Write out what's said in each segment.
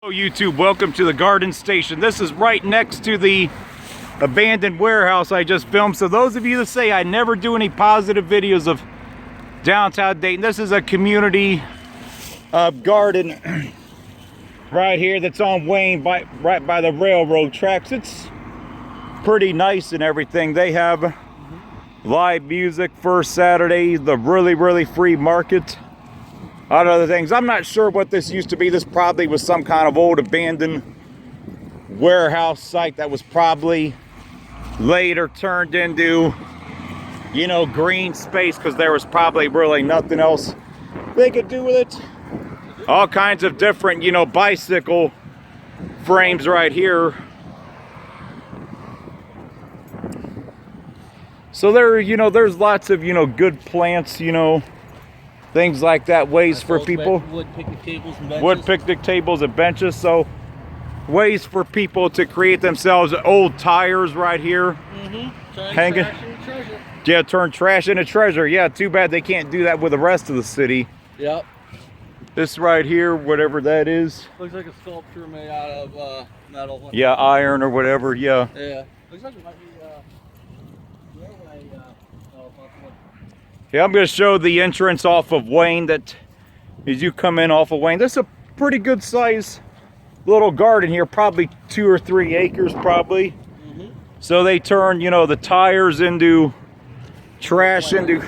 Hello YouTube, welcome to the garden station. This is right next to the abandoned warehouse I just filmed. So those of you that say I never do any positive videos of downtown Dayton, this is a community garden right here that's on Wayne, right by the railroad tracks. It's pretty nice and everything. They have live music first Saturday, the really free market, on other things. I'm not sure what this used to be. This probably was some kind of old abandoned warehouse site that was probably later turned into, you know, green space, because there was probably really nothing else they could do with it. All kinds of different, you know, bicycle frames right here. So there, you know, there's lots of, you know, good plants, you know, things like that, ways for people. Wood picnic tables and benches. Wood picnic tables and benches. So ways for people to create themselves. Old tires right here. Hanging. Yeah, turn trash into treasure. Yeah, too bad they can't do that with the rest of the city. Yep. This right here, whatever that is. Looks like a sculpture made out of metal. Yeah, iron or whatever. Yeah. Yeah. Looks like it might be Yeah, I'm going to show the entrance off of Wayne. That as you come in off of Wayne, this is a pretty good size little garden here, probably 2 or 3 acres probably. So they turn, you know, the tires into trash, into,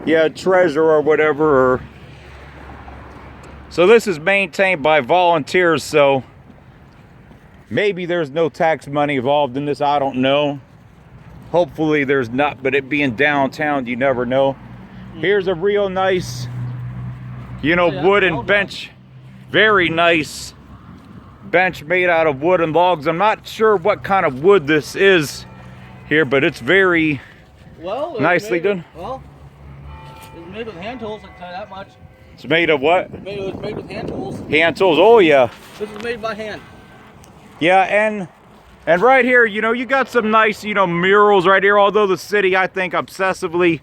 yeah, treasure or whatever. So this is maintained by volunteers, so maybe there's no tax money involved in this, I don't know. Hopefully there's not, but it being downtown, you never know. Here's a real nice, you know, wooden bench. Very nice bench made out of wooden logs. I'm not sure what kind of wood this is here, but it's very nicely done. Well, it's made with hand tools, I can tell you that much. It's made of what? It was made with hand tools. Hand tools, oh yeah. This is made by hand. Yeah, and right here, you know, you got some nice, you know, murals right here. Although the city, I think, obsessively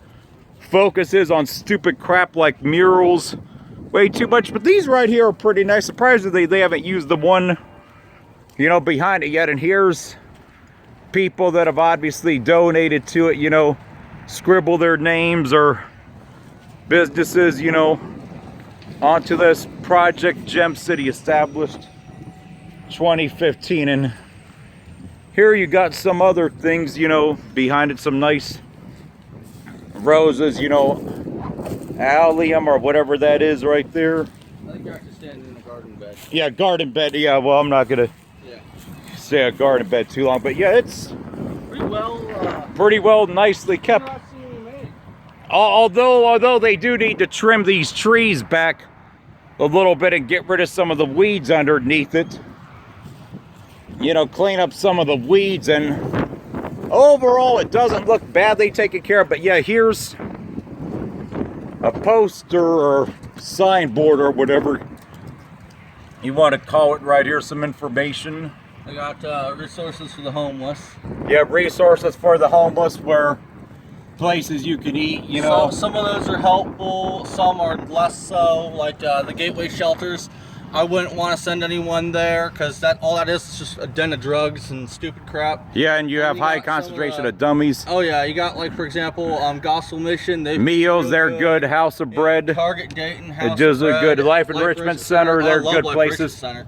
focuses on stupid crap like murals way too much. But these right here are pretty nice. Surprisingly, they haven't used the one, you know, behind it yet. And here's people that have obviously donated to it, you know, scribble their names or businesses, you know, onto this project. Gem City established 2015. And here you got some other things, you know, behind it, some nice roses, you know, allium or whatever that is right there. I think you're actually standing in a garden bed. Yeah, garden bed. Yeah, well, I'm not gonna say a garden bed too long, but yeah, it's pretty well nicely kept. Although they do need to trim these trees back a little bit and get rid of some of the weeds underneath it. You know, clean up some of the weeds, and overall it doesn't look badly taken care of. But yeah, here's a poster or signboard or whatever you want to call it right here. Some information. I got resources for the homeless. Yeah, resources for the homeless, where places you can eat, you know. Some of those are helpful, some are less so, like the gateway shelters. I wouldn't want to send anyone there, because all that is just a den of drugs and stupid crap. Yeah, and you have high concentration of dummies. Oh yeah, you got, like, for example, Gospel Mission. Meals, they're good. House of Bread. Target Dayton, House of Bread. Good. Life Life Enrichment Center, they're good places. Center.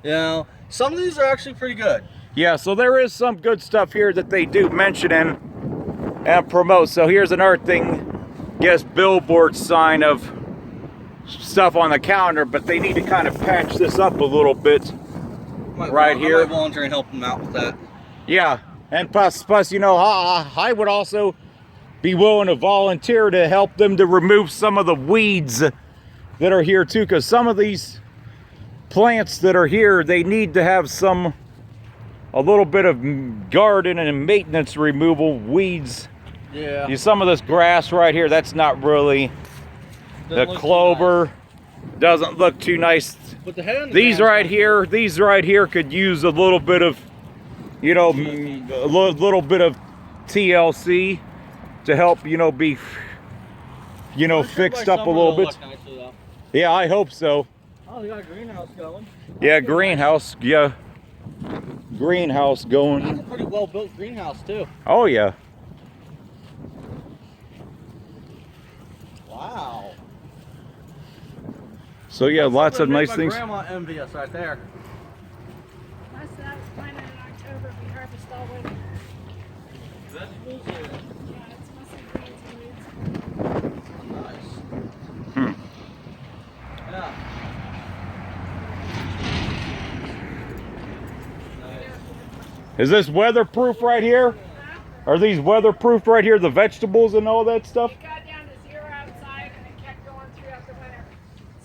You know, some of these are actually pretty good. Yeah, so there is some good stuff here that they do mention and promote. So here's another thing, yes, billboard sign of stuff on the calendar, but they need to kind of patch this up a little bit right here. I might volunteer and help them out with that. Yeah, and plus, you know, I would also be willing to volunteer to help them to remove some of the weeds that are here too, because some of these plants that are here, they need to have a little bit of garden and maintenance removal, weeds. Yeah. Some of this grass right here, that's not really. The clover doesn't look too nice. But the these right here could use a little bit of, you know, a little bit of TLC to help, you know, be, you know, fixed up a little bit. Yeah, I hope so. Oh, they got a greenhouse going. Yeah, greenhouse. Yeah, greenhouse That's a going. pretty well built greenhouse too. Oh yeah. Wow. So yeah, lots of nice My things. grandma envious right there. Most of that was planted in October. We harvest all winter. Vegetables Yeah, it's mostly greens and weeds. nice. Hmm. Yeah. Nice. Is this weatherproof right here? Are these weatherproof right here? The vegetables and all that stuff? It got down to 0 outside and it kept going throughout the winter.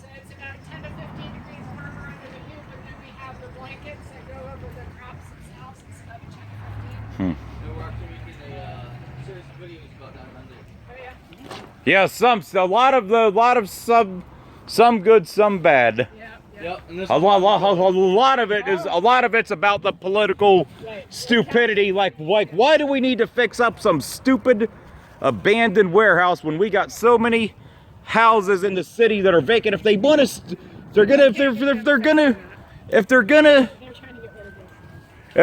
So it's about 10 to 15 degrees warmer under the hoop, and then we have the blankets that go over the crops themselves. It's about 10 to 15. Yeah, we're actually making a series of videos about that Monday. Oh yeah. Yeah, a lot of some good, some bad. Yeah. Yep. And this A lot of it's about the political stupidity. Like why do we need to fix up some stupid abandoned warehouse when we got so many houses in the city that are vacant? If they want to, if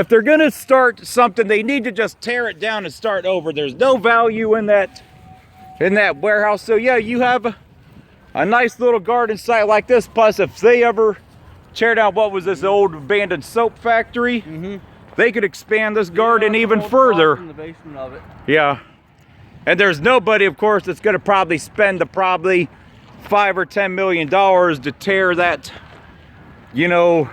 they're gonna start something, they need to just tear it down and start over. There's no value in that warehouse. So yeah, you have a nice little garden site like this. Plus, if they ever tear down what was this old abandoned soap factory, they could expand this garden even further. In the basement of it. Yeah, and there's nobody, of course, that's going to probably spend the $5 or $10 million to tear that, you know,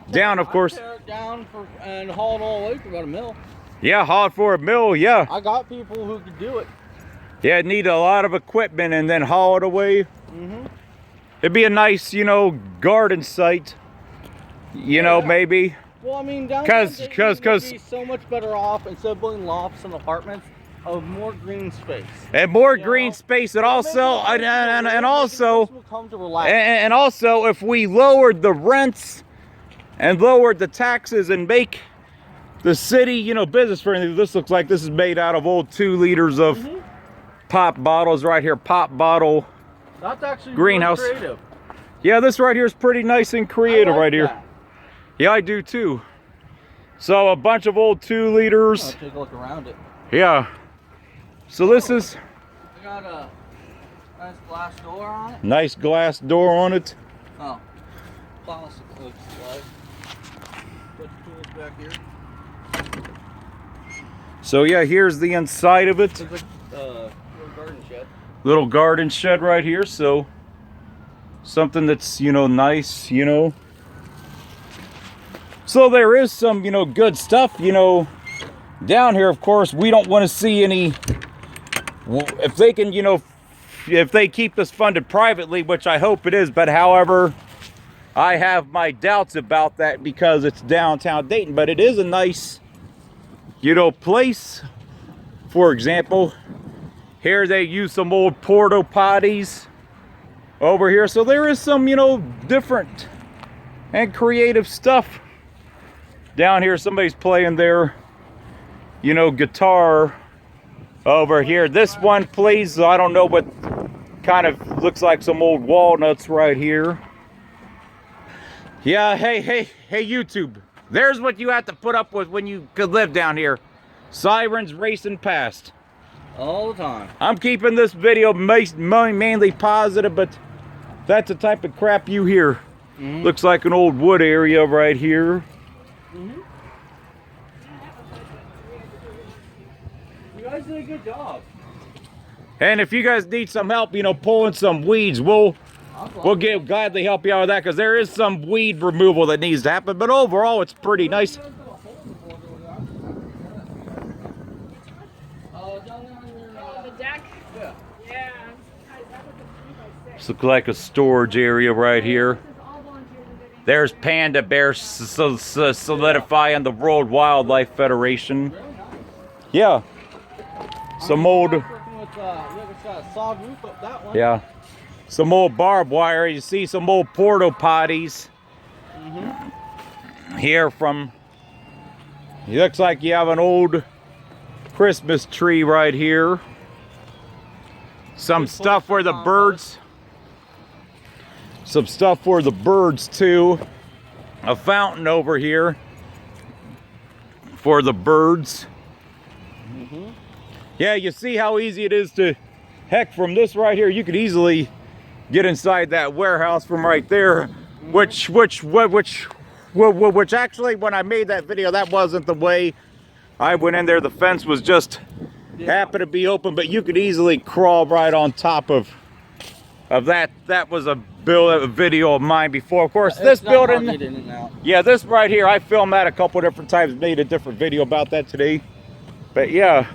down. Of course. I'd tear it down and haul it all away for about $1 million. Yeah, haul it for $1 million. Yeah. I got people who could do it. Yeah, it'd need a lot of equipment and then haul it away. It'd be a nice, you know, garden site. You know, maybe. Well, I mean, downtown Dayton would be so much better off instead of building lofts and apartments of more green space. And more green space, and also, and also, if we lowered the rents and lowered the taxes and make the city, you know, business friendly. This looks like this is made out of old 2 liters of pop bottles right here. Pop bottle. That's actually greenhouse. Really creative. Yeah, this right here is pretty nice and creative I like right here. that. Yeah, I do too. So a bunch of old 2 liters. I'll take a look around it. Yeah. So this is I got a nice glass door on it. nice glass door on it. Oh, plastic looks like. Put the tools back here. So yeah, here's the inside of it. Looks like little garden shed. Little garden shed right here. So something that's, you know, nice, you know. So there is some, you know, good stuff, you know, down here. Of course, we don't want to see any, if they can, you know, if they keep this funded privately, which I hope it is, but however, I have my doubts about that because it's downtown Dayton, but it is a nice, you know, place. For example, here they use some old porta potties over here. So there is some, you know, different and creative stuff. Down here, somebody's playing their, you know, guitar over here. This one plays, I don't know what kind of, looks like some old walnuts right here. Yeah, hey, YouTube. There's what you have to put up with when you could live down here. Sirens racing past. All the time. I'm keeping this video mainly positive, but that's the type of crap you hear. Looks like an old wood area right here. You guys did a good job. And if you guys need some help, you know, pulling some weeds, we'll gladly help you out with that, because there is some weed removal that needs to happen. But overall, it's pretty nice. The deck? Yeah. Yeah. That was a 3x6. This looks like a storage area right here. This is all volunteers and living. There's Panda Bear solidifying the World Wildlife Federation. Yeah. Some old, Sawed roof up that one. yeah, some old barbed wire. You see some old porta potties here from, it looks like you have an old Christmas tree right here. Some stuff where the birds, some stuff for the birds too. A fountain over here for the birds. Yeah, you see how easy it is to, heck, from this right here, you could easily get inside that warehouse from right there, which actually, when I made that video, that wasn't the way I went in there. The fence was just happened to be open, but you could easily crawl right on top of that. That was a video of mine before. Of course, this building, yeah, this right here, I filmed that a couple different times, made a different video about that today. But yeah,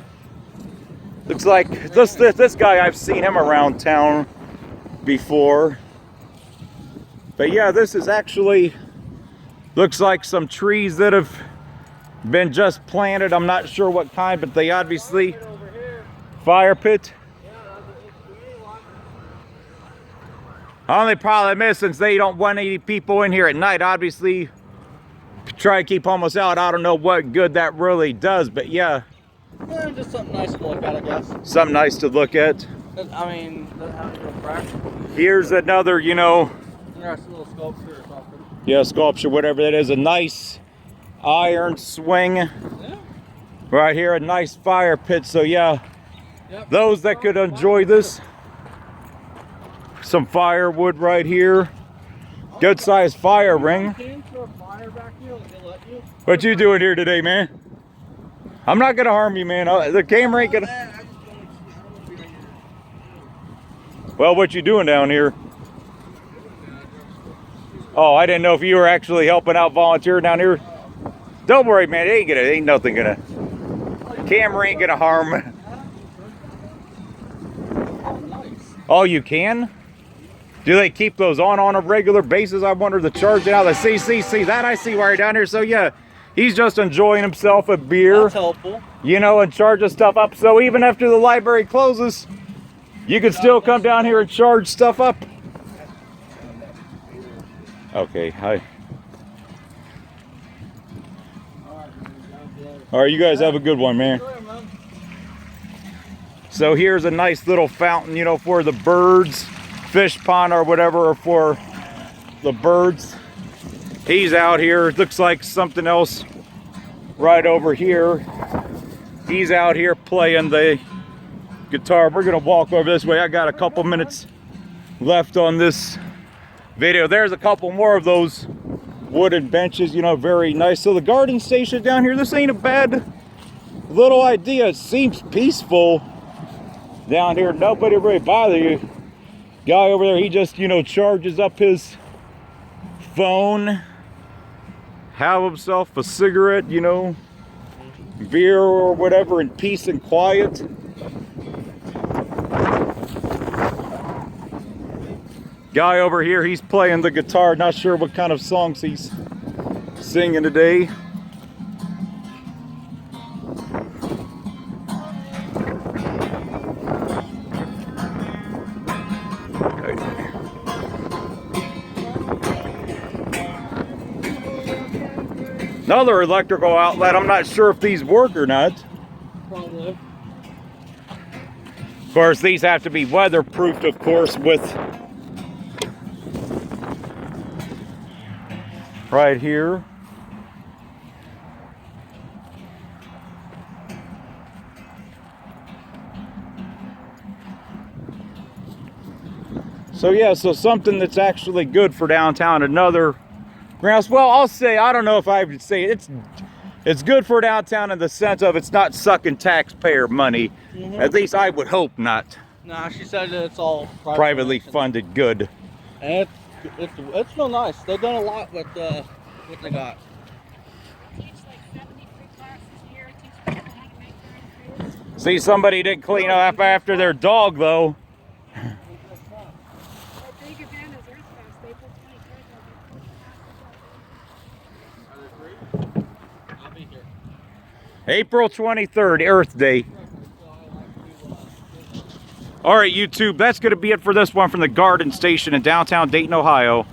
looks like this guy, I've seen him around town before. But yeah, this is actually, looks like some trees that have been just planted. I'm not sure what kind, but they obviously, fire pit. Only problem is, since they don't want any people in here at night, obviously try to keep homeless out. I don't know what good that really does, but yeah. Yeah, just something nice to look at, I guess. Something nice to look at. I mean, doesn't have to go practical. Here's another, you know, interesting little sculpture or something. Yeah, sculpture, whatever that is. A nice iron swing. Yeah. Right here, a nice fire pit. So yeah, yep. Those that could enjoy this. Some firewood right here. Good sized fire ring. What you doing here today, man? I'm not gonna harm you, man. The camera ain't gonna. Well, what you doing down here? Oh, I didn't know if you were actually helping out, volunteering down here. Don't worry, man. It ain't nothing gonna. Camera ain't gonna harm. Oh, you can? Do they keep those on a regular basis? I wonder the charge out. The CCC, that I see right down here. So yeah, he's just enjoying himself a beer. That's helpful. You know, and charging stuff up. So even after the library closes, you can still come down here and charge stuff up. Okay, hi. All right, you guys have a good one, man. So here's a nice little fountain, you know, for the birds. Fish pond or whatever, or for the birds. He's out here. Looks like something else right over here. He's out here playing the guitar. We're gonna walk over this way. I got a couple minutes left on this video. There's a couple more of those wooden benches, you know, very nice. So the garden station down here, this ain't a bad little idea. It seems peaceful down here. Nobody really bother you. Guy over there, he just, you know, charges up his phone, have himself a cigarette, you know, beer or whatever in peace and quiet. Guy over here, he's playing the guitar. Not sure what kind of songs he's singing today. Another electrical outlet. I'm not sure if these work or not. Probably. Of course, these have to be weatherproofed, of course, with right here. So yeah, so something that's actually good for downtown. Another grounds. Well, I'll say, I don't know if I would say it's good for downtown in the sense of it's not sucking taxpayer money. At least I would hope not. Nah, she said that it's all privately funded good. And it's real nice. They've done a lot with what they got. I teach like 73 classes here. I teach people how to make their own food. See, somebody did clean up after their dog though. Our big event is Earth Fest, April 23rd. I'll be here. April 23rd, Earth Day. All right, YouTube, that's going to be it for this one from the Garden Station in downtown Dayton, Ohio.